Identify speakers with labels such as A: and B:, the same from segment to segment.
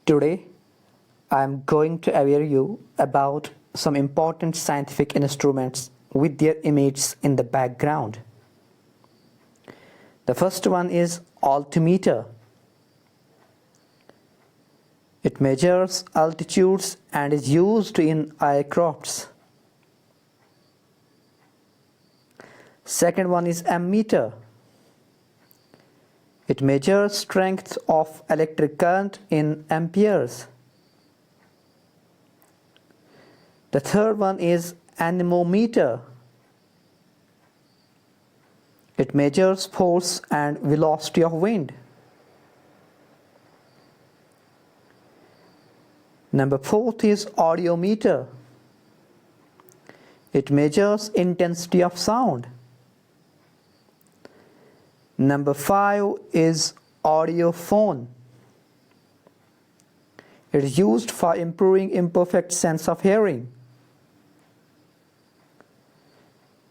A: Today, I am going to aware you about some important scientific instruments with their images in the background. The first one is altimeter. It measures altitudes and is used in aircrafts. Second one is ammeter. It measures strength of electric current in amperes. The third one is anemometer. It measures force and velocity of wind. Number 4 is audiometer. It measures intensity of sound. Number 5 is audiophone. It is used for improving imperfect sense of hearing.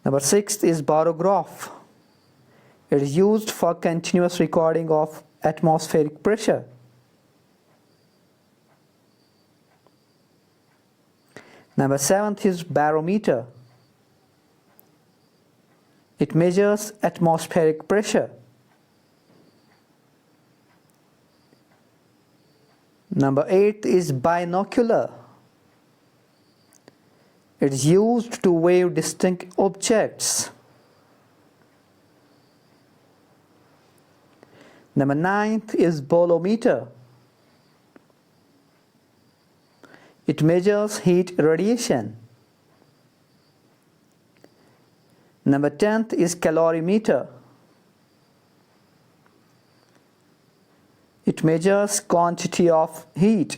A: Number 6 is barograph. It is used for continuous recording of atmospheric pressure. Number 7 is barometer. It measures atmospheric pressure. Number 8 is binocular. It is used to weigh distinct objects. Number 9 is bolometer. It measures heat radiation. Number 10 is calorimeter. It measures quantity of heat.